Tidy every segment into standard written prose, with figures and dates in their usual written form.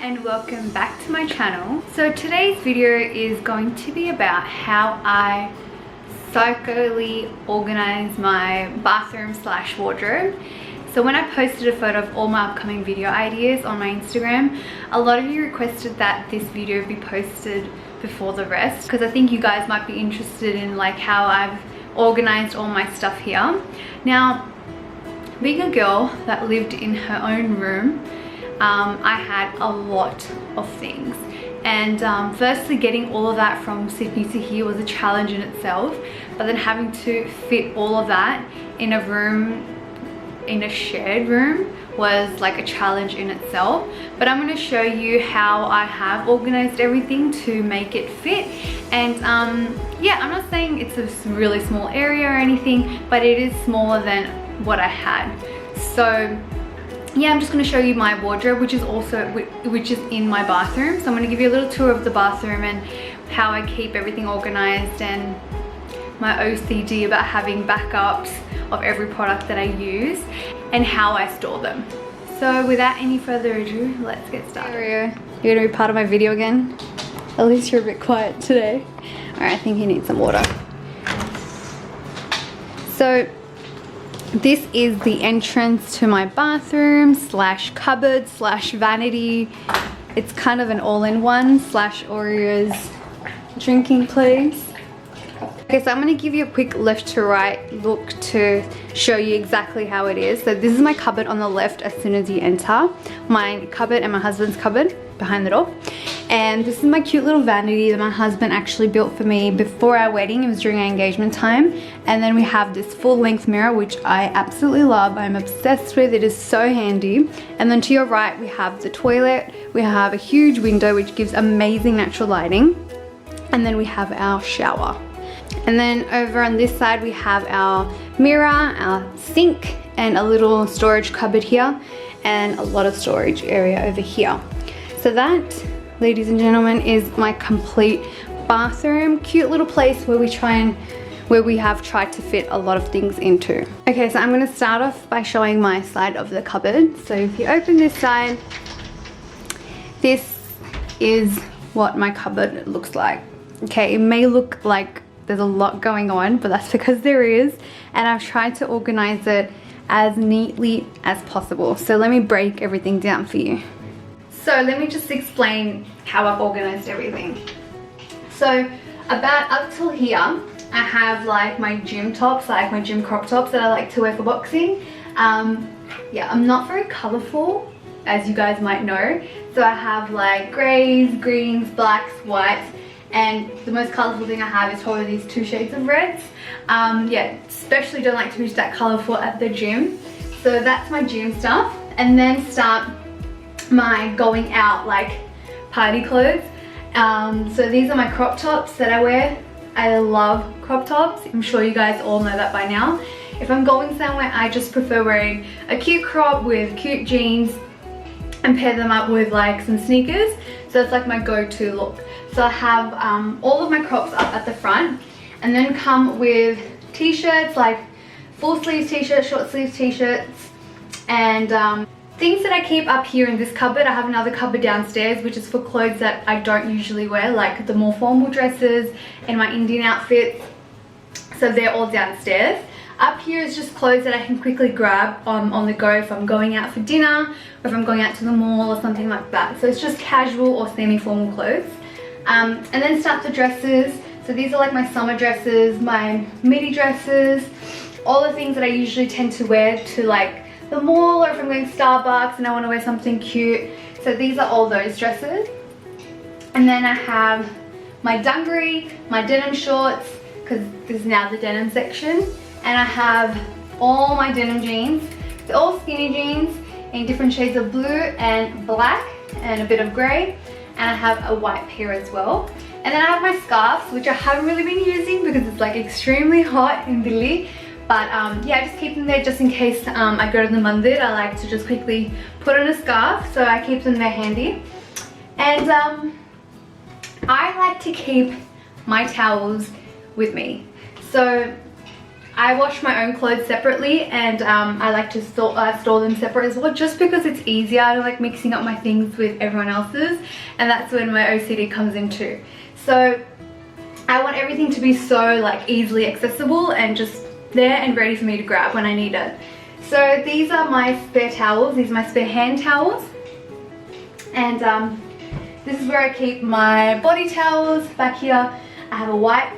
and welcome back to my channel. So today's video is going to be about how I psychically organize my bathroom slash wardrobe. So when I posted a photo of all my upcoming video ideas on my Instagram, a lot of you requested that this video be posted before the rest because I think you guys might be interested in like how I've organized all my stuff here. Now, being a girl that lived in her own room, I had a lot of things, and firstly getting all of that from Sydney to here was a challenge in itself, but then having to fit all of that in a room, in a shared room, was like a challenge in itself. But I'm going to show you how I have organized everything to make it fit. And yeah, I'm not saying it's a really small area or anything, but it is smaller than what I had. So yeah, I'm just going to show you my wardrobe, which is in my bathroom. So I'm going to give you a little tour of the bathroom and how I keep everything organized, and my OCD about having backups of every product that I use and how I store them. So without any further ado, let's get started. You're going to be part of my video again? At least you're a bit quiet today. Alright, I think you need some water. So this is the entrance to my bathroom slash cupboard slash vanity. It's kind of an all-in-one slash Oreos drinking place. Okay, so I'm going to give you a quick left to right look to show you exactly how it is. So this is my cupboard on the left as soon as you enter. My cupboard and my husband's cupboard behind the door. And this is my cute little vanity that my husband actually built for me before our wedding. It was during our engagement time. And then we have this full-length mirror, which I absolutely love. I'm obsessed with. It is so handy. And then to your right, we have the toilet. We have a huge window, which gives amazing natural lighting. And then we have our shower. And then over on this side, we have our mirror, our sink, and a little storage cupboard here, and a lot of storage area over here. So that, ladies and gentlemen, is my complete bathroom. Cute little place where we have tried to fit a lot of things into. Okay, so I'm going to start off by showing my side of the cupboard. So if you open this side, this is what my cupboard looks like. Okay, it may look like there's a lot going on, but that's because there is, and I've tried to organize it as neatly as possible. So let me break everything down for you. So let me just explain how I've organized everything. So about up till here, I have like my gym tops, like my gym crop tops that I like to wear for boxing. Yeah, I'm not very colorful, as you guys might know. So I have like grays, greens, blacks, whites, and the most colorful thing I have is probably these two shades of reds. Yeah, especially don't like to be that colorful at the gym. So that's my gym stuff. And then start my going out like party clothes. So these are my crop tops that I wear. I love crop tops. I'm sure you guys all know that by now. If I'm going somewhere, I just prefer wearing a cute crop with cute jeans and pair them up with like some sneakers. So it's like my go-to look. So I have all of my crops up at the front, and then come with t-shirts, like full sleeves t-shirts, short sleeves t-shirts, and things that I keep up here in this cupboard. I have another cupboard downstairs which is for clothes that I don't usually wear, like the more formal dresses and my Indian outfits. So they're all downstairs. Up here is just clothes that I can quickly grab on the go if I'm going out for dinner, or if I'm going out to the mall or something like that. So it's just casual or semi-formal clothes. And then start the dresses. So these are like my summer dresses, my midi dresses, all the things that I usually tend to wear to like the mall, or if I'm going to Starbucks and I want to wear something cute. So these are all those dresses. And then I have my dungaree, my denim shorts, because this is now the denim section. And I have all my denim jeans. They're all skinny jeans in different shades of blue and black and a bit of grey. And I have a white pair as well. And then I have my scarves, which I haven't really been using because it's like extremely hot in Delhi. But yeah, I just keep them there just in case I go to the mandir. I like to just quickly put on a scarf, so I keep them there handy. And I like to keep my towels with me. So I wash my own clothes separately, and I like to store them separate as well, just because it's easier. I don't like mixing up my things with everyone else's, and that's when my OCD comes in too. So I want everything to be so like easily accessible and just there and ready for me to grab when I need it. So these are my spare towels. These are my spare hand towels, and this is where I keep my body towels. Back here I have a white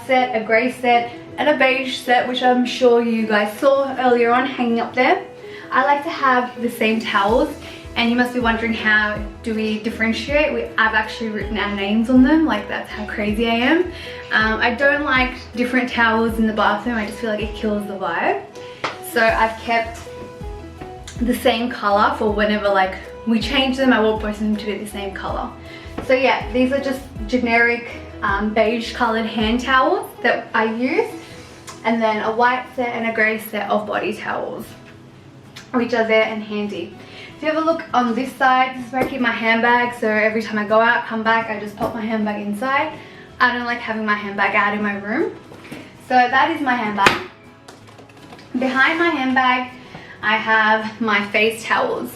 set, a grey set, and a beige set, which I'm sure you guys saw earlier on hanging up there. I like to have the same towels, and you must be wondering, how do we differentiate? I've actually written our names on them, like that's how crazy I am. I don't like different towels in the bathroom. I just feel like it kills the vibe. So I've kept the same color for whenever like we change them. I want both of them to be the same color. So yeah, these are just generic beige colored hand towels that I use, and then a white set and a grey set of body towels, which are there and handy. If you have a look on this side, this is where I keep my handbag, so every time I go out, come back, I just pop my handbag inside. I don't like having my handbag out in my room. So that is my handbag. Behind my handbag, I have my face towels.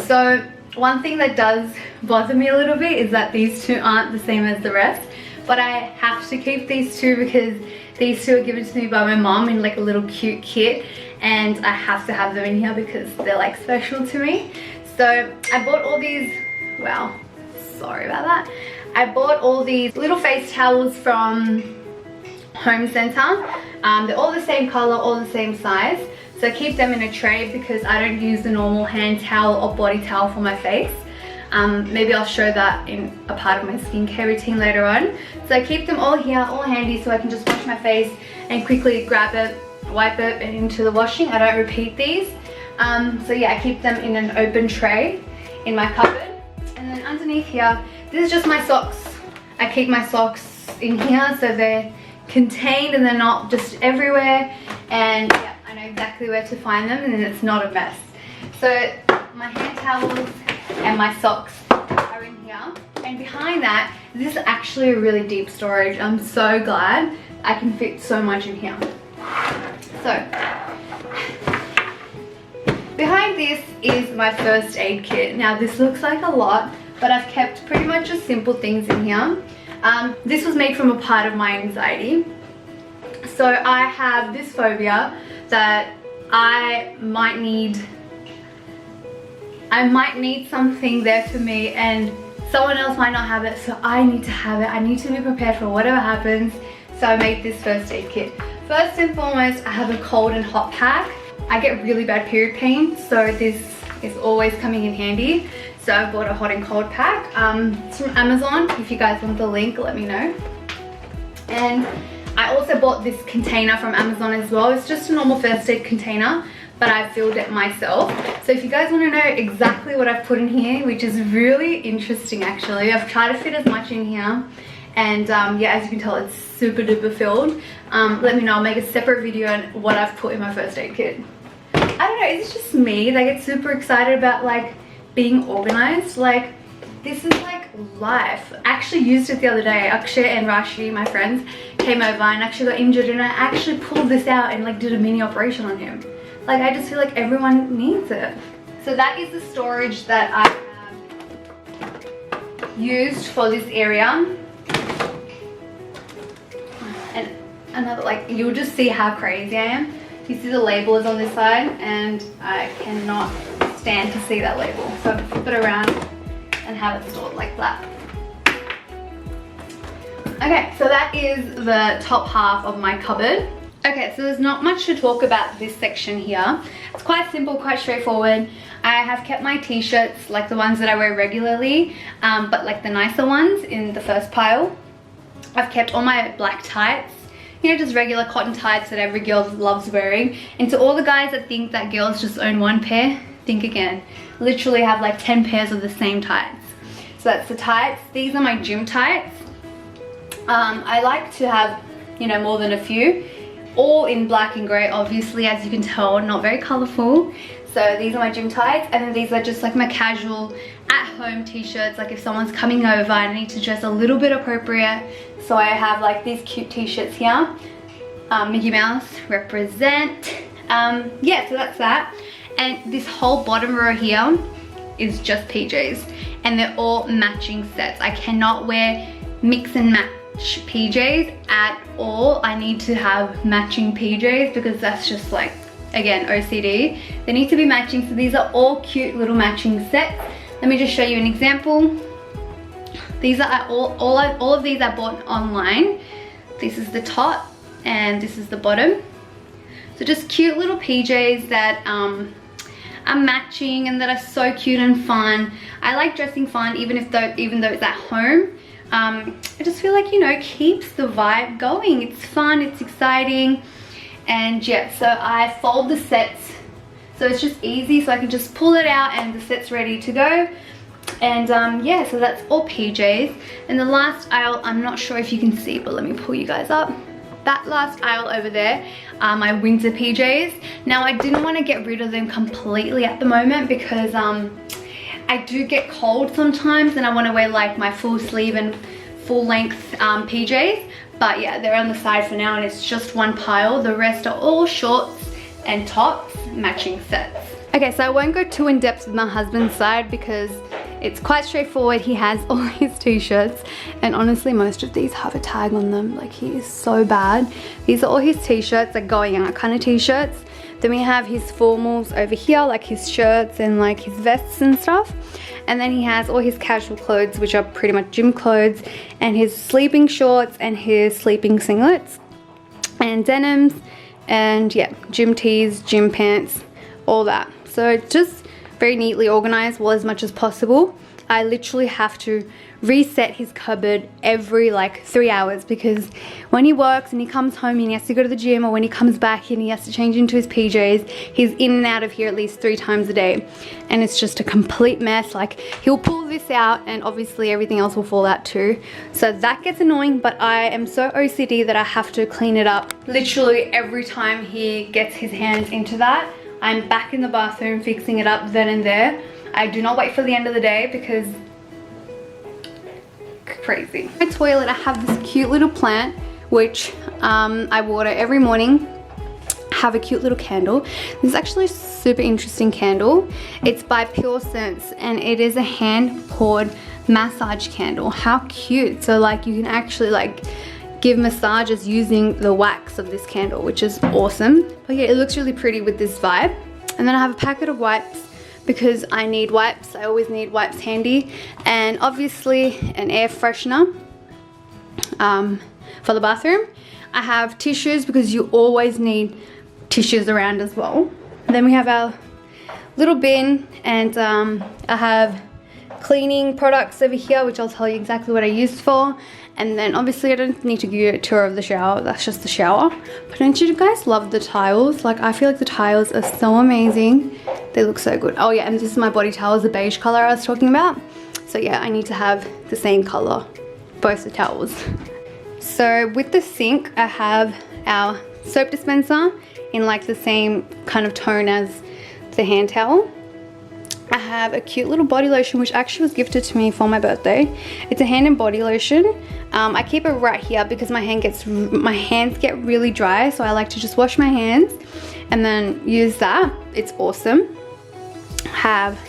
So one thing that does bother me a little bit is that these two aren't the same as the rest, but I have to keep these two because these two are given to me by my mom in like a little cute kit, and I have to have them in here because they're like special to me. So I bought all these, well, sorry about that. I bought all these little face towels from Home Centre. They're all the same color, all the same size. So I keep them in a tray because I don't use the normal hand towel or body towel for my face. Maybe I'll show that in a part of my skincare routine later on. So I keep them all here, all handy, so I can just wash my face and quickly grab it, wipe it, and into the washing. I don't repeat these. So yeah, I keep them in an open tray in my cupboard. And then underneath here, this is just my socks. I keep my socks in here so they're contained and they're not just everywhere. And yeah, I know exactly where to find them, and it's not a mess. So my hand towels and my socks are in here, and behind that, this is actually a really deep storage. I'm so glad I can fit so much in here. So behind this is my first aid kit. Now this looks like a lot, but I've kept pretty much just simple things in here. This was made from a part of my anxiety. So I have this phobia that I might need something there for me, and someone else might not have it, so I need to have it. I need to be prepared for whatever happens. So I made this first aid kit. First and foremost, I have a cold and hot pack. I get really bad period pain, so this is always coming in handy. So I bought a hot and cold pack. It's from Amazon. If you guys want the link, let me know. And I also bought this container from Amazon as well. It's just a normal first aid container, but I filled it myself. So if you guys want to know exactly what I've put in here, which is really interesting actually, I've tried to fit as much in here, and yeah, as you can tell, it's super duper filled. Let me know, I'll make a separate video on what I've put in my first aid kit. I don't know, is it just me that gets super excited about like being organized? Like, this is like life. I actually used it the other day. Akshay and Rashi, my friends, came over and actually got injured, and I actually pulled this out and like did a mini operation on him. Like, I just feel like everyone needs it. So that is the storage that I have used for this area. And another, like, you'll just see how crazy I am. You see the label is on this side, and I cannot stand to see that label. So I flip it around and have it stored like that. Okay, so that is the top half of my cupboard. Okay, so there's not much to talk about this section here. It's quite simple, quite straightforward. I have kept my t-shirts, like the ones that I wear regularly, but like the nicer ones, in the first pile. I've kept all my black tights, you know, just regular cotton tights that every girl loves wearing. And to all the guys that think that girls just own one pair, think again. Literally have like 10 pairs of the same tights. So that's the tights. These are my gym tights. I like to have, you know, more than a few. All in black and grey, obviously, as you can tell, not very colourful. So these are my gym tights, and then these are just like my casual at-home t-shirts. Like if someone's coming over, I need to dress a little bit appropriate. So I have like these cute t-shirts here. Mickey Mouse, represent. Yeah, so that's that. And this whole bottom row here is just PJs, and they're all matching sets. I cannot wear mix and match PJs at all. I need to have matching PJs because that's just like, again, OCD. They need to be matching, so these are all cute little matching sets. Let me just show you an example. These are all of these I bought online. This is the top and this is the bottom. So just cute little PJs that are matching and that are so cute and fun. I like dressing fun even though it's at home. I just feel like, you know, keeps the vibe going. It's fun, it's exciting. And yeah, so I fold the sets so it's just easy, so I can just pull it out and the set's ready to go. And yeah, so that's all PJs. And the last aisle, I'm not sure if you can see, but let me pull you guys up. That last aisle over there are my winter PJs. Now I didn't want to get rid of them completely at the moment because I do get cold sometimes and I want to wear like my full sleeve and full length PJs. But yeah, they're on the side for now and it's just one pile. The rest are all shorts and tops, matching sets. Okay, so I won't go too in depth with my husband's side because it's quite straightforward. He has all his t-shirts and honestly most of these have a tag on them. Like, he is so bad. These are all his t-shirts, like going out kind of t-shirts. Then we have his formals over here, like his shirts and like his vests and stuff. And then he has all his casual clothes, which are pretty much gym clothes, and his sleeping shorts and his sleeping singlets and denims and yeah, gym tees, gym pants, all that. So it's just very neatly organized, well, as much as possible. I literally have to reset his cupboard every like 3 hours because when he works and he comes home and he has to go to the gym, or when he comes back and he has to change into his PJs, he's in and out of here at least 3 times a day and it's just a complete mess. Like, he'll pull this out and obviously everything else will fall out too, so that gets annoying. But I am so OCD that I have to clean it up literally every time he gets his hands into that. I'm back in the bathroom fixing it up then and there. I do not wait for the end of the day because crazy. My toilet, I have this cute little plant which I water every morning. I have a cute little candle. This is actually a super interesting candle. It's by Pure Sense and it is a hand poured massage candle. How cute. So like you can actually like give massages using the wax of this candle, which is awesome. But yeah, it looks really pretty with this vibe. And then I have a packet of wipes because I need wipes. I always need wipes handy. And obviously an air freshener for the bathroom. I have tissues because you always need tissues around as well. And then we have our little bin and I have cleaning products over here, which I'll tell you exactly what I used for. And then obviously I don't need to give you a tour of the shower, that's just the shower. But don't you guys love the tiles? Like, I feel like the tiles are so amazing. They look so good. Oh yeah, and this is my body towels, the beige color I was talking about. So yeah, I need to have the same color, both the towels. So with the sink, I have our soap dispenser in like the same kind of tone as the hand towel. I have a cute little body lotion which actually was gifted to me for my birthday. It's a hand and body lotion. I keep it right here because my hands get really dry, so I like to just wash my hands and then use that. It's awesome. Have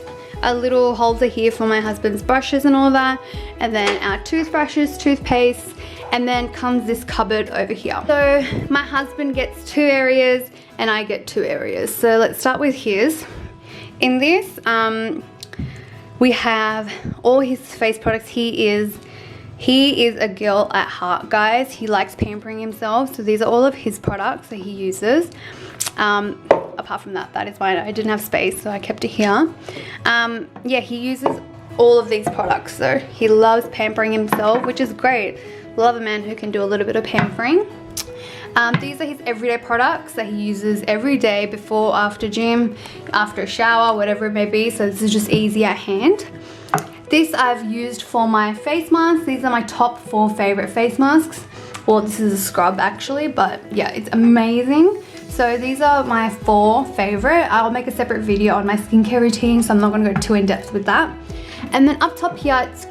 a little holder here for my husband's brushes and all that, and then our toothbrushes, toothpaste, and then comes this cupboard over here. So my husband gets 2 areas and I get 2 areas. So let's start with his. In this, we have all his face products. He is a girl at heart, guys. He likes pampering himself. So these are all of his products that he uses. Apart from that is why I didn't have space, so I kept it here. Yeah, he uses all of these products. So he loves pampering himself, which is great. Love a man who can do a little bit of pampering. These are his everyday products that he uses every day, before, after gym, after a shower, whatever it may be. So this is just easy at hand. This I've used for my face masks. These are my top 4 favorite face masks. Well, this is a scrub actually, but yeah, it's amazing. So these are my 4 favorite. I'll make a separate video on my skincare routine, so I'm not gonna go too in depth with that. And then up top here, it's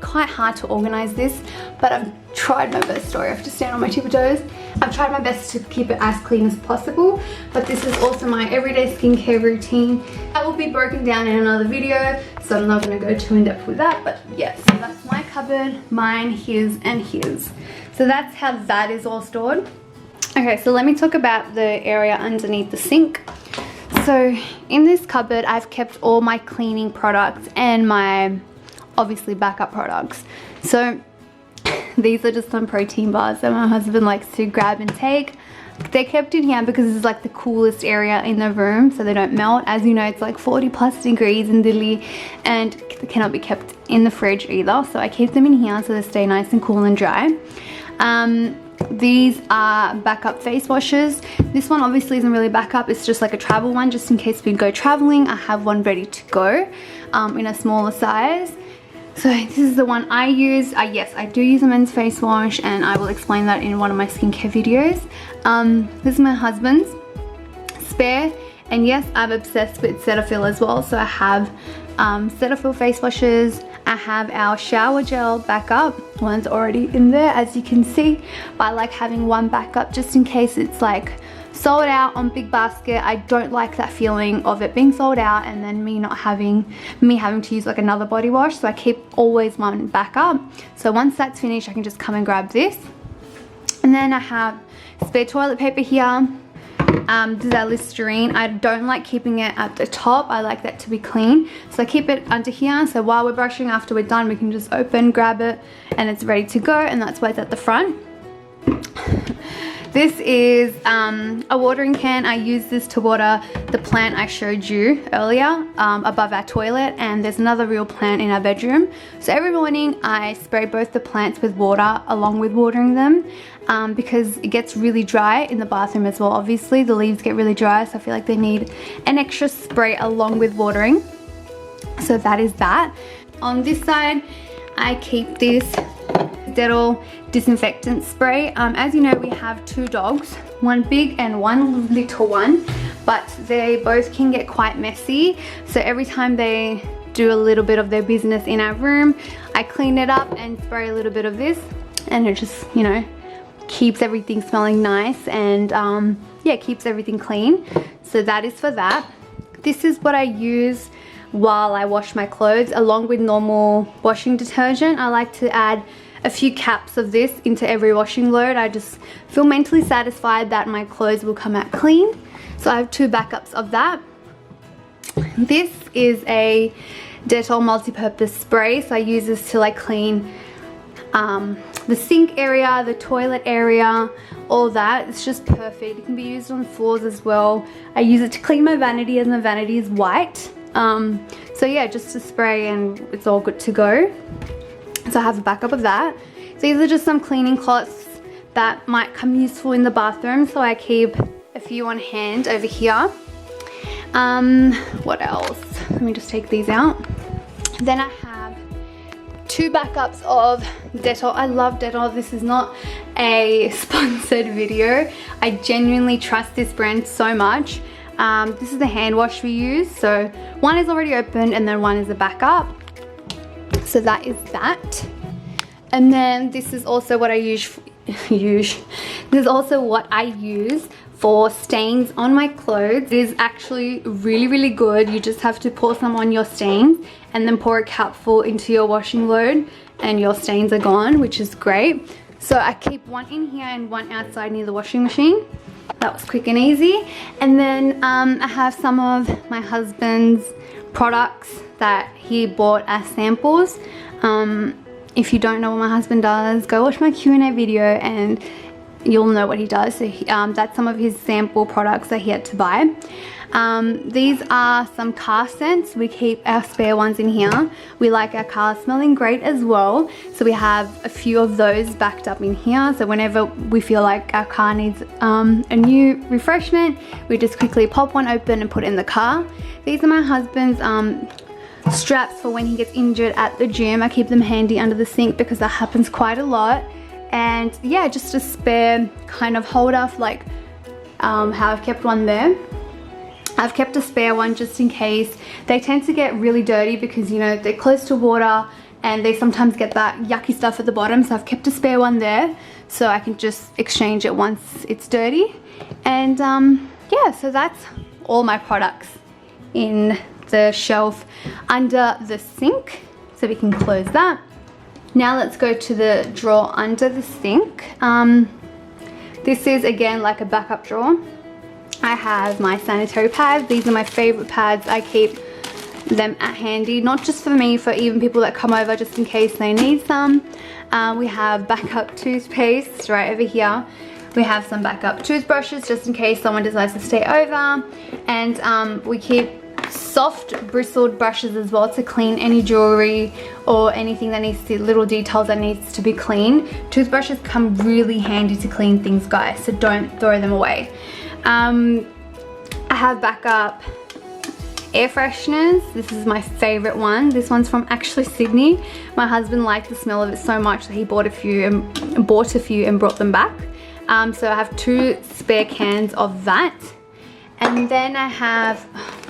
quite hard to organize this, but I've tried my best. Sorry, I have to stand on my tippy toes. I've tried my best to keep it as clean as possible, but this is also my everyday skincare routine. That will be broken down in another video, so I'm not going to go too in depth with that, but yes, so that's my cupboard, mine, his, and his. So that's how that is all stored. Okay, so let me talk about the area underneath the sink. So in this cupboard, I've kept all my cleaning products and my obviously backup products. So these are just some protein bars that my husband likes to grab and take. They're kept in here because this is like the coolest area in the room, so they don't melt. As you know, it's like 40+ degrees in Delhi, and they cannot be kept in the fridge either. So I keep them in here so they stay nice and cool and dry. These are backup face washes. This one obviously isn't really backup, it's just like a travel one, just in case we go traveling. I have one ready to go in a smaller size. So this is the one I use. Yes, I do use a men's face wash, and I will explain that in one of my skincare videos. This is my husband's spare, and yes, I'm obsessed with Cetaphil as well. So I have Cetaphil face washes. I have our shower gel backup. One's already in there, as you can see, but I like having one backup just in case it's like sold out on Big Basket. I don't like that feeling of it being sold out and then me having to use like another body wash. So I keep always one backup. So once that's finished, I can just come and grab this. And then I have spare toilet paper here. This is our Listerine. I don't like keeping it at the top. I like that to be clean. So I keep it under here. So while we're brushing, after we're done, we can just open, grab it, and it's ready to go. And that's why it's at the front. This is a watering can. I use this to water the plant I showed you earlier above our toilet, and there's another real plant in our bedroom. So every morning I spray both the plants with water along with watering them because it gets really dry in the bathroom as well. Obviously the leaves get really dry, so I feel like they need an extra spray along with watering. So that is that. On this side I keep this Dettol disinfectant spray. As you know, we have two dogs, one big and one little one, but they both can get quite messy. So every time they do a little bit of their business in our room, I clean it up and spray a little bit of this, and it just, you know, keeps everything smelling nice and yeah, keeps everything clean. So that is for that. This is what I use while I wash my clothes along with normal washing detergent. I like to add a few caps of this into every washing load. I just feel mentally satisfied that my clothes will come out clean. So I have two backups of that. This is a Dettol multi-purpose spray. So I use this to like clean the sink area, the toilet area, all that. It's just perfect. It can be used on floors as well. I use it to clean my vanity, as my vanity is white. So yeah, just a spray and it's all good to go. So I have a backup of that. So these are just some cleaning cloths that might come useful in the bathroom. So I keep a few on hand over here. What else? Let me just take these out. Then I have two backups of Dettol. I love Dettol. This is not a sponsored video. I genuinely trust this brand so much. This is the hand wash we use. So one is already opened and then one is a backup. So that is that. And then this is also what I use. This is also what I use for stains on my clothes. It is actually really, really good. You just have to pour some on your stains and then pour a cupful into your washing load and your stains are gone, which is great. So I keep one in here and one outside near the washing machine. That was quick and easy. And then I have some of my husband's products that he bought as samples. If you don't know what my husband does, go watch my Q&A video and you'll know what he does. So that's some of his sample products that he had to buy. These are some car scents. We keep our spare ones in here. We like our car smelling great as well. So we have a few of those backed up in here. So whenever we feel like our car needs a new refreshment, we just quickly pop one open and put it in the car. These are my husband's straps for when he gets injured at the gym. I keep them handy under the sink because that happens quite a lot. And yeah, just a spare kind of holder for like how I've kept one there. I've kept a spare one just in case. They tend to get really dirty because, you know, they're close to water and they sometimes get that yucky stuff at the bottom, so I've kept a spare one there so I can just exchange it once it's dirty. And yeah, so that's all my products in the shelf under the sink, so we can close that. Now let's go to the drawer under the sink. This is again like a backup drawer. I have my sanitary pads. These are my favorite pads. I keep them at handy, not just for me, for even people that come over just in case they need some. We have backup toothpaste right over here. We have some backup toothbrushes just in case someone decides to stay over, and we keep soft bristled brushes as well to clean any jewelry or anything that needs to, little details that needs to be cleaned. Toothbrushes come really handy to clean things, guys, so don't throw them away. I have backup air fresheners. This is my favorite one. This one's from actually Sydney. My husband liked the smell of it so much that he bought a few and brought them back. So I have 2 spare cans of that. And then I have,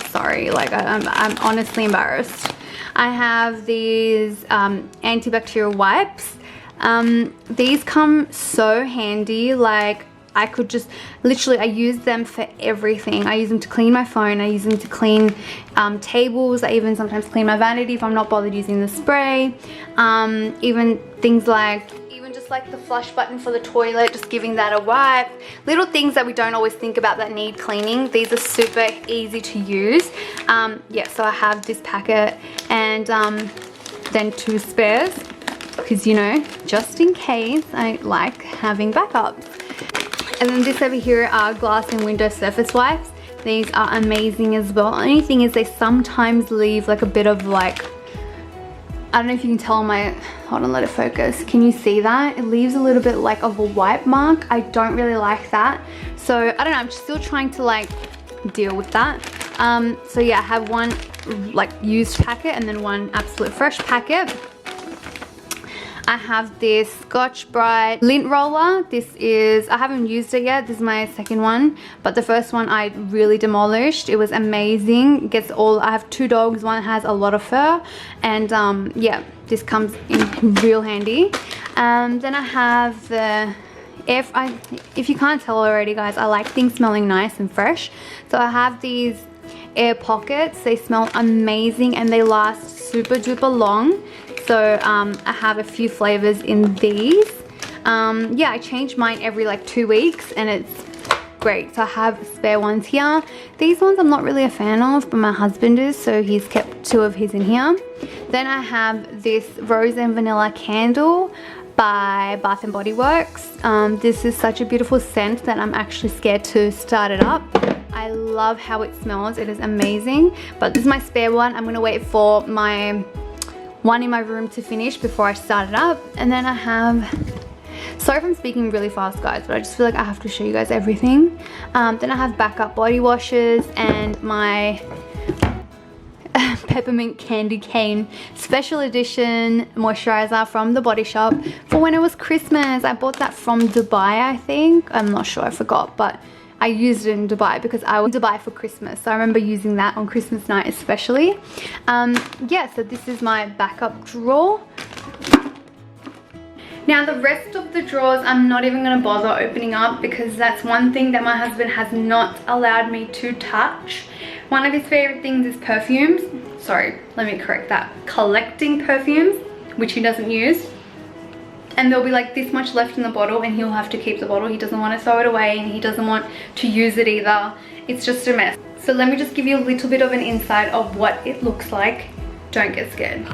sorry, like I'm honestly embarrassed. I have these antibacterial wipes. These come so handy. Like, I could just literally, I use them for everything. I use them to clean my phone. I use them to clean tables. I even sometimes clean my vanity if I'm not bothered using the spray. Even things like, just like the flush button for the toilet, just giving that a wipe. Little things that we don't always think about that need cleaning. These are super easy to use. Yeah, so I have this packet and then 2 spares because, you know, just in case, I like having backups. And then this over here are glass and window surface wipes. These are amazing as well. Only thing is they sometimes leave like a bit of like, I don't know if you can tell on my, hold on, let it focus. Can you see that? It leaves a little bit like of a wipe mark. I don't really like that. So I don't know, I'm still trying to like deal with that. So yeah, I have one like used packet and then one absolute fresh packet. I have this Scotch-Brite lint roller. This is, I haven't used it yet. This is my second one, but the first one I really demolished. It was amazing. It gets all, I have 2 dogs. One has a lot of fur, and yeah, this comes in real handy. Then I have the if you can't tell already, guys, I like things smelling nice and fresh. So I have these air pockets. They smell amazing and they last super duper long. So I have a few flavors in these. Yeah, I change mine every like 2 weeks and it's great. So I have spare ones here. These ones I'm not really a fan of, but my husband is, so he's kept 2 of his in here. Then I have this rose and vanilla candle by Bath and Body Works. This is such a beautiful scent that I'm actually scared to start it up. I love how it smells. It is amazing. But this is my spare one. I'm gonna wait for my one in my room to finish before I start it up. And then I have, sorry if I'm speaking really fast, guys, but I just feel like I have to show you guys everything. Then I have backup body washes and my peppermint candy cane special edition moisturizer from the Body Shop for when it was Christmas. I bought that from Dubai, I think. I'm not sure, I forgot, but I used it in Dubai because I was in Dubai for Christmas. So I remember using that on Christmas night especially. Yeah, so this is my backup drawer. Now the rest of the drawers I'm not even going to bother opening up because that's one thing that my husband has not allowed me to touch. One of his favorite things is perfumes. Sorry, let me correct that. Collecting perfumes, which he doesn't use. And there'll be like this much left in the bottle and he'll have to keep the bottle. He doesn't want to throw it away and he doesn't want to use it either. It's just a mess. So let me just give you a little bit of an insight of what it looks like. Don't get scared.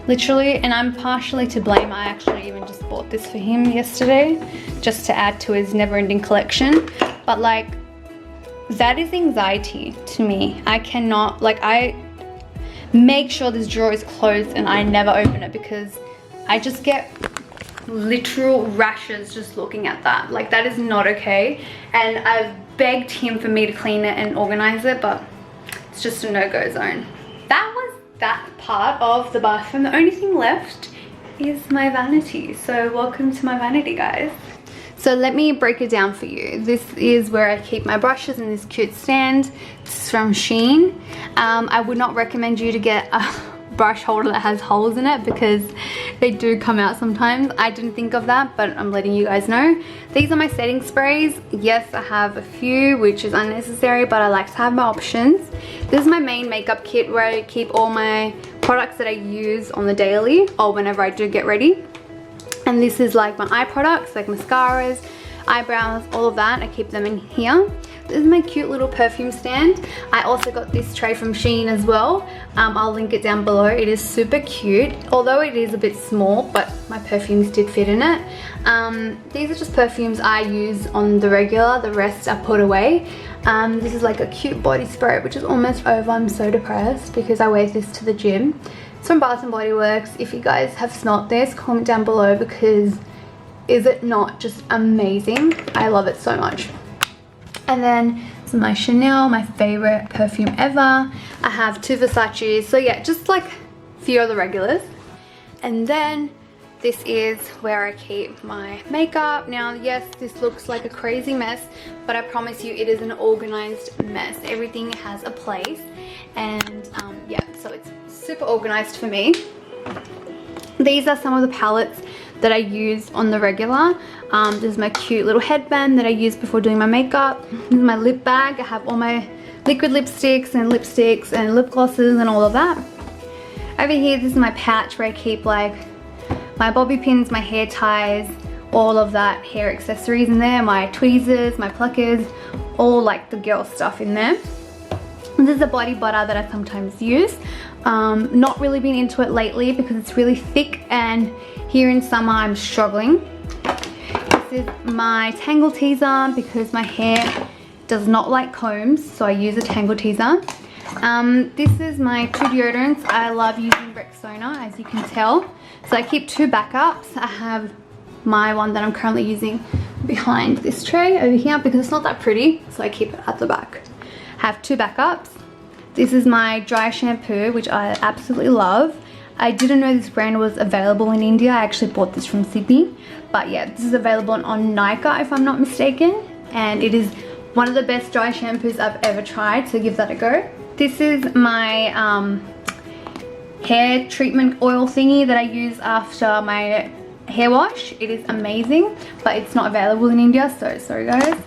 Literally, and I'm partially to blame. I actually even just bought this for him yesterday just to add to his never-ending collection. But like, that is anxiety to me. I cannot, like, I make sure this drawer is closed and I never open it because I just get literal rashes just looking at that. Like, that is not okay. And I've begged him for me to clean it and organize it, but it's just a no-go zone. That was that part of the bathroom. The only thing left is my vanity. So welcome to my vanity, guys. So let me break it down for you. This is where I keep my brushes in this cute stand. This is from Shein. I would not recommend you to get a brush holder that has holes in it because they do come out sometimes. I didn't think of that, but I'm letting you guys know. These are my setting sprays. Yes, I have a few, which is unnecessary, but I like to have my options. This is my main makeup kit where I keep all my products that I use on the daily or whenever I do get ready. And this is like my eye products, like mascaras, eyebrows, all of that. I keep them in here. This is my cute little perfume stand. I also got this tray from Shein as well. I'll link it down below. It is super cute, although it is a bit small, but my perfumes did fit in it. These are just perfumes I use on the regular. The rest I put away. This is like a cute body spray, which is almost over. I'm so depressed because I wear this to the gym. It's from Bath & Body Works. If you guys have smelt this, comment down below because is it not just amazing? I love it so much. And then this is my Chanel, my favorite perfume ever. I have 2 Versace's. So yeah, just like a few of the regulars. And then this is where I keep my makeup. Now, yes, this looks like a crazy mess, but I promise you it is an organized mess. Everything has a place. And yeah, so it's super organized for me. These are some of the palettes that I use on the regular. This is my cute little headband that I use before doing my makeup. This is my lip bag. I have all my liquid lipsticks and lip glosses and all of that. Over here, this is my pouch where I keep like my bobby pins, my hair ties, all of that hair accessories in there, my tweezers, my pluckers, all like the girl stuff in there. This is a body butter that I sometimes use. Not really been into it lately because it's really thick, and here in summer I'm struggling. This is my tangle teaser because my hair does not like combs, so I use a tangle teaser. This is my 2 deodorants. I love using Rexona, as you can tell. So I keep 2 backups. I have my one that I'm currently using behind this tray over here because it's not that pretty, so I keep it at the back. I have 2 backups. This is my dry shampoo, which I absolutely love. I didn't know this brand was available in India. I actually bought this from Sydney. But yeah, this is available on Nykaa if I'm not mistaken. And it is one of the best dry shampoos I've ever tried, so give that a go. This is my hair treatment oil thingy that I use after my hair wash. It is amazing, but it's not available in India, so sorry guys.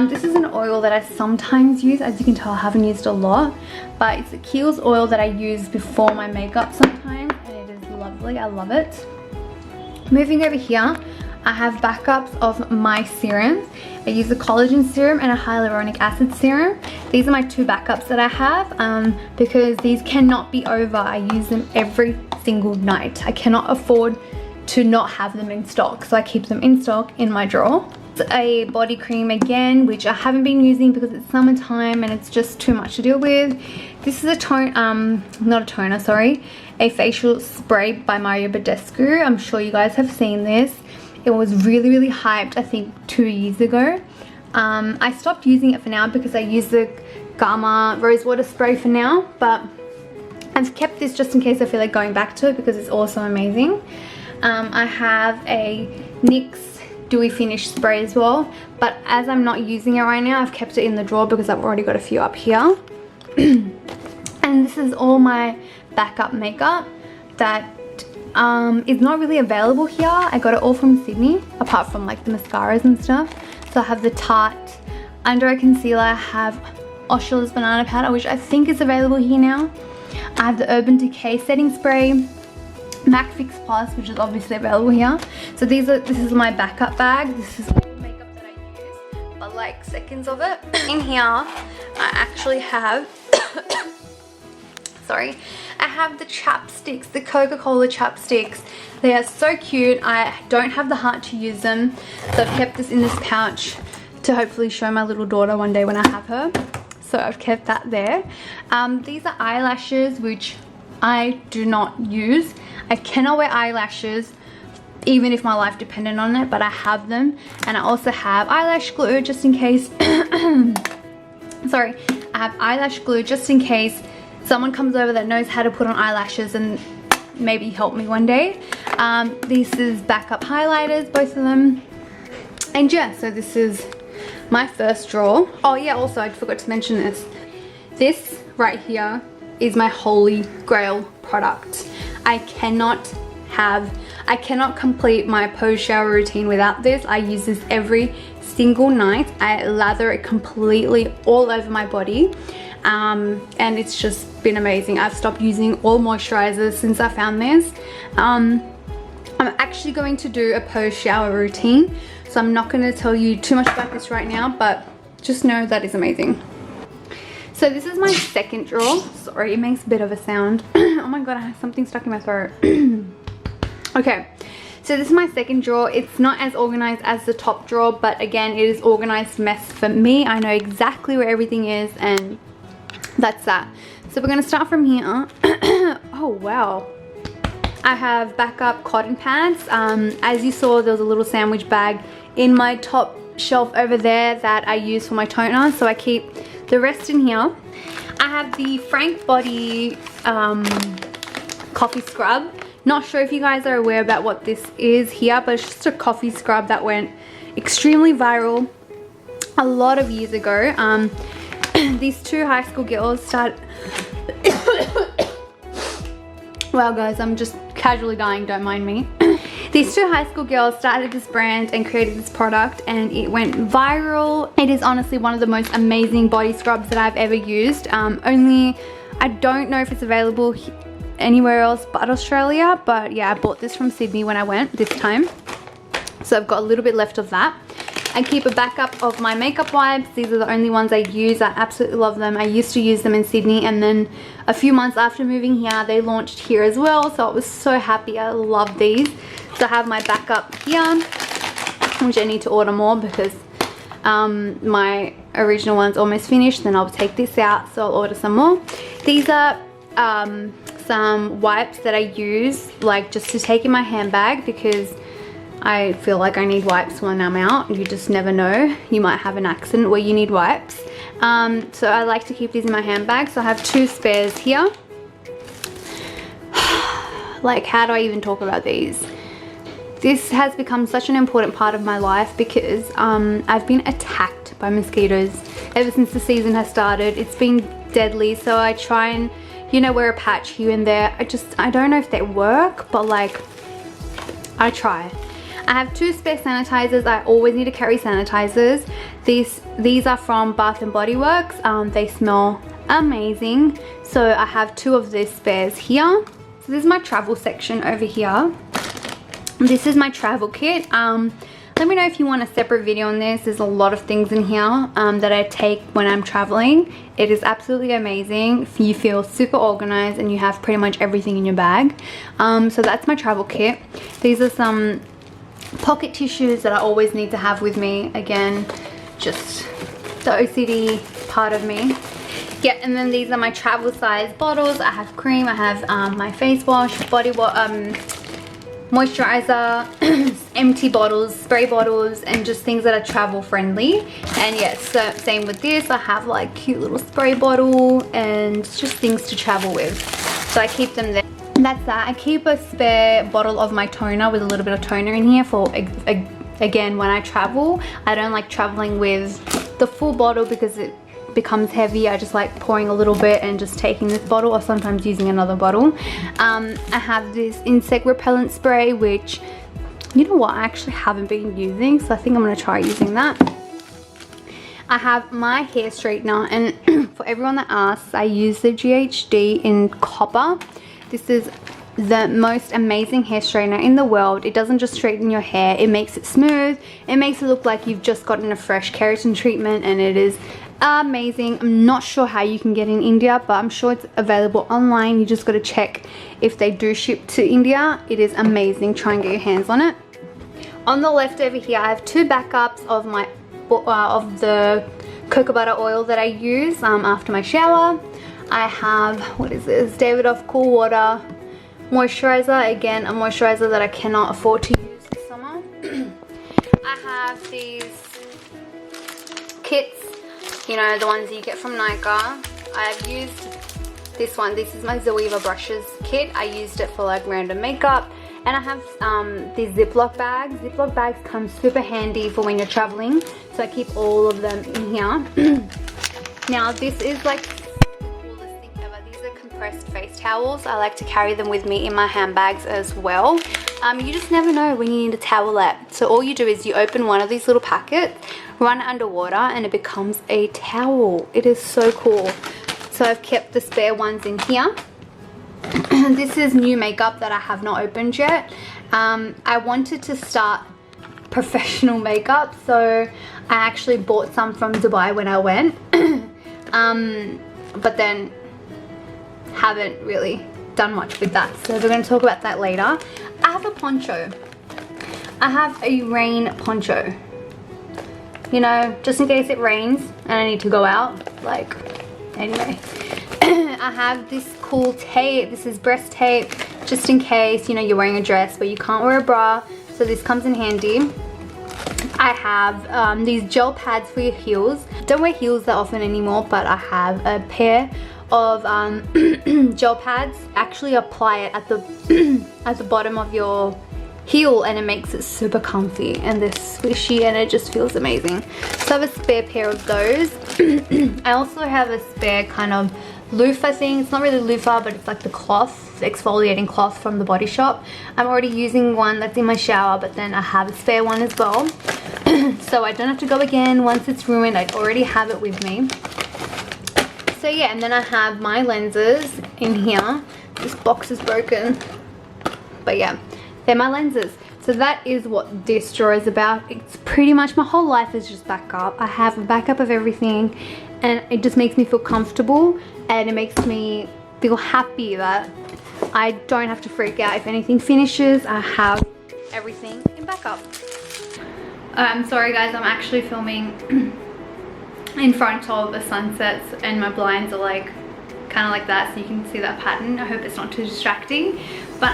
This is an oil that I sometimes use. As you can tell, I haven't used a lot, but it's a Kiehl's oil that I use before my makeup sometimes, and it is lovely. I love it. Moving over here, I have backups of my serums. I use a collagen serum and a hyaluronic acid serum. These are my 2 backups that I have because these cannot be over. I use them every single night. I cannot afford to not have them in stock, so I keep them in stock in my drawer. It's a body cream again, which I haven't been using because it's summertime and it's just too much to deal with. This is a tone, not a toner, sorry, a facial spray by Mario Badescu. I'm sure you guys have seen this. It was really hyped, I think 2 years ago. I stopped using it for now because I use the Gamma rose water spray for now, but I've kept this just in case I feel like going back to it because it's also amazing. I have a NYX Dewy Finish spray as well, but as I'm not using it right now, I've kept it in the drawer because I've already got a few up here. And this is all my backup makeup that is not really available here. I got it all from Sydney, apart from like the mascaras and stuff. So I have the Tarte under eye concealer. I have Osha's banana powder, which I think is available here now. I have the Urban Decay setting spray, MAC Fix Plus, which is obviously available here. So this is my backup bag. This is all makeup that I use, but like seconds of it. In here, I actually have, sorry, I have the chapsticks, the Coca-Cola chapsticks. They are so cute. I don't have the heart to use them, so I've kept this in this pouch to hopefully show my little daughter one day when I have her. So I've kept that there. These are eyelashes, which I do not use. I cannot wear eyelashes even if my life depended on it, but I have them. And I also have eyelash glue just in case sorry, I have eyelash glue just in case someone comes over that knows how to put on eyelashes and maybe help me one day. This is backup highlighters, both of them. And yeah, so this is my first drawer. Oh yeah, also I forgot to mention this. This right here is my holy grail product. I cannot complete my post shower routine without this. I use this every single night. I lather it completely all over my body, and it's just been amazing. I've stopped using all moisturizers since I found this. I'm actually going to do a post shower routine, so I'm not going to tell you too much about this right now, but just know that is amazing. So this is my second drawer. Sorry, it makes a bit of a sound. Oh my god, I have something stuck in my throat. Okay, so this is my second drawer. It's not as organized as the top drawer, but again, it is organized mess for me. I know exactly where everything is, and that's that. So we're gonna start from here. Oh wow. I have backup cotton pads. As you saw, there was a little sandwich bag in my top shelf over there that I use for my toner, so I keep the rest in here. I have the Frank Body coffee scrub. Not sure if you guys are aware about what this is here, but it's just a coffee scrub that went extremely viral a lot of years ago. These two high school girls started wow guys, I'm just casually dying, don't mind me. These two high school girls started this brand and created this product, and it went viral. It is honestly one of the most amazing body scrubs that I've ever used. Only, I don't know if it's available anywhere else but Australia, but yeah, I bought this from Sydney when I went this time. So I've got a little bit left of that. I keep a backup of my makeup wipes. These are the only ones I use. I absolutely love them. I used to use them in Sydney, and then a few months after moving here, they launched here as well. So I was so happy. I love these. So I have my backup here, which I need to order more because my original one's almost finished. Then I'll take this out, so I'll order some more. These are some wipes that I use like just to take in my handbag, because I feel like I need wipes when I'm out. You just never know. You might have an accident where you need wipes. So I like to keep these in my handbag. So I have two spares here. Like, how do I even talk about these? This has become such an important part of my life because I've been attacked by mosquitoes ever since the season has started. It's been deadly, so I try and, you know, wear a patch here and there. I don't know if they work, but like, I try. I have two spare sanitizers. I always need to carry sanitizers. These are from Bath and Body Works. They smell amazing. So I have two of these spares here. So this is my travel section over here. This is my travel kit. Let me know if you want a separate video on this. There's a lot of things in here that I take when I'm traveling. It is absolutely amazing. You feel super organized and you have pretty much everything in your bag. So that's my travel kit. These are some pocket tissues that I always need to have with me. Again, just the OCD part of me. Yeah, and then these are my travel size bottles. I have cream, I have my face wash, body wash, moisturizer, empty bottles, spray bottles, and just things that are travel friendly. And yes, so same with this. I have like cute little spray bottle and just things to travel with. So I keep them there. And that's that. I keep a spare bottle of my toner with a little bit of toner in here for, again, when I travel. I don't like traveling with the full bottle because it becomes heavy. I just like pouring a little bit and just taking this bottle, or sometimes using another bottle. I have this insect repellent spray, which, you know what, I actually haven't been using, so I think I'm going to try using that. I have my hair straightener, and for everyone that asks, I use the GHD in copper. This is the most amazing hair straightener in the world. It doesn't just straighten your hair, it makes it smooth. It makes it look like you've just gotten a fresh keratin treatment, and it is amazing. I'm not sure how you can get in India, but I'm sure it's available online. You just got to check if they do ship to India. It is amazing. Try and get your hands on it. On the left over here, I have two backups of my of the cocoa butter oil that I use after my shower. I have, what is this, Davidoff Cool Water moisturizer. Again, a moisturizer that I cannot afford to use this summer. I have these kits, you know, the ones you get from Nika. I've used this one. This is my Zoeva brushes kit. I used it for like random makeup. And I have these Ziploc bags. Ziploc bags come super handy for when you're traveling. So I keep all of them in here. Now this is like the coolest pressed face towels. I like to carry them with me in my handbags as well. You just never know when you need a towelette. So all you do is you open one of these little packets, run it under water, and it becomes a towel. It is so cool. So I've kept the spare ones in here. This is new makeup that I have not opened yet. I wanted to start professional makeup, so I actually bought some from Dubai when I went. But then haven't really done much with that, so we're going to talk about that later. I have a poncho. I have a rain poncho, you know, just in case it rains and I need to go out. Like, anyway. I have this cool tape. This is breast tape, just in case, you know, you're wearing a dress but you can't wear a bra, so this comes in handy. I have these gel pads for your heels. Don't wear heels that often anymore, but I have a pair of gel pads. Actually apply it at the at the bottom of your heel, and it makes it super comfy, and they're squishy, and it just feels amazing. So I have a spare pair of those. I also have a spare kind of loofah thing. It's not really loofah, but it's like the cloth, the exfoliating cloth from the Body Shop. I'm already using one that's in my shower, but then I have a spare one as well. So I don't have to go again once it's ruined. I already have it with me. So yeah, and then I have my lenses in here. This box is broken, but yeah, they're my lenses. So that is what this drawer is about. It's pretty much my whole life is just backup. I have a backup of everything, and it just makes me feel comfortable, and it makes me feel happy that I don't have to freak out if anything finishes. I have everything in backup. I'm sorry guys, I'm actually filming in front of the sunsets, and my blinds are like kind of like that, so you can see that pattern. I hope it's not too distracting, but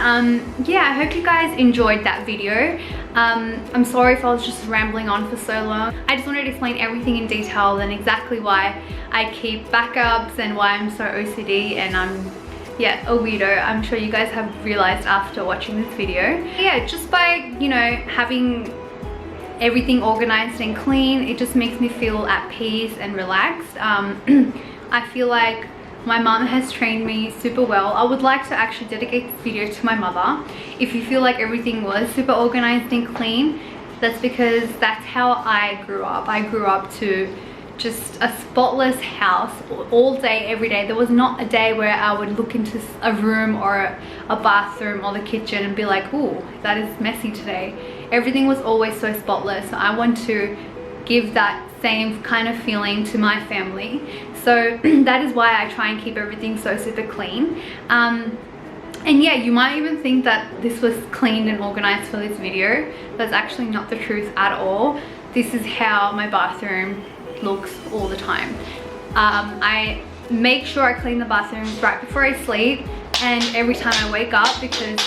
yeah, I hope you guys enjoyed that video. I'm sorry if I was just rambling on for so long. I just wanted to explain everything in detail and exactly why I keep backups and why I'm so OCD and I'm, yeah, a weirdo. I'm sure you guys have realized after watching this video. Yeah, just by, you know, having everything organized and clean, it just makes me feel at peace and relaxed. I feel like my mom has trained me super well. I would like to actually dedicate this video to my mother. If you feel like everything was super organized and clean, that's because that's how I grew up. I grew up to just a spotless house all day, every day. There was not a day where I would look into a room or a bathroom or the kitchen and be like, ooh, that is messy today. Everything was always so spotless. I want to give that same kind of feeling to my family. So that is why I try and keep everything so super clean. And yeah, you might even think that this was cleaned and organized for this video. That's actually not the truth at all. This is how my bathroom looks all the time. I make sure I clean the bathroom right before I sleep and every time I wake up, because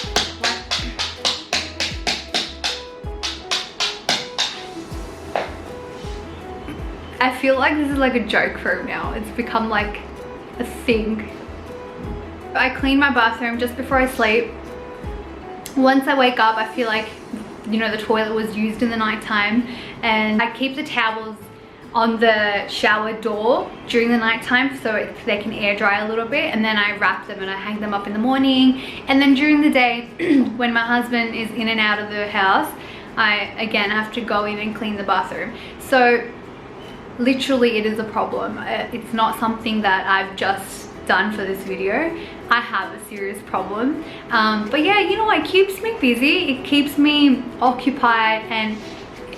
I feel like this is like a joke for him now. It's become like a thing. I clean my bathroom just before I sleep. Once I wake up, I feel like, you know, the toilet was used in the nighttime, and I keep the towels on the shower door during the nighttime so they can air dry a little bit, and then I wrap them and I hang them up in the morning. And then during the day when my husband is in and out of the house, I again have to go in and clean the bathroom. So literally it is a problem. It's not something that I've just done for this video. I have a serious problem. But yeah, you know, it keeps me busy, it keeps me occupied, and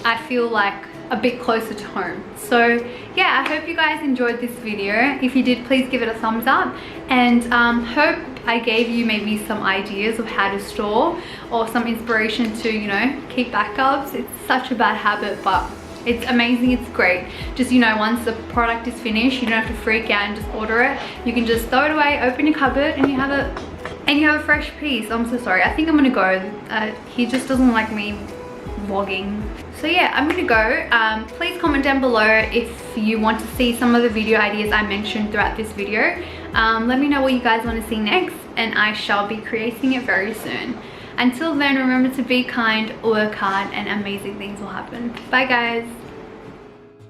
I feel like a bit closer to home. So yeah, I hope you guys enjoyed this video. If you did, please give it a thumbs up, and hope I gave you maybe some ideas of how to store or some inspiration to, you know, keep backups. It's such a bad habit, but it's amazing, it's great. Just, you know, once the product is finished, you don't have to freak out and just order it. You can just throw it away, open your cupboard, and you have a fresh piece. I'm so sorry, I think I'm gonna go. He just doesn't like me vlogging. So yeah, I'm gonna go. Please comment down below if you want to see some of the video ideas I mentioned throughout this video. Let me know what you guys want to see next, and I shall be creating it very soon. Until then, remember to be kind, work hard, and amazing things will happen. Bye guys.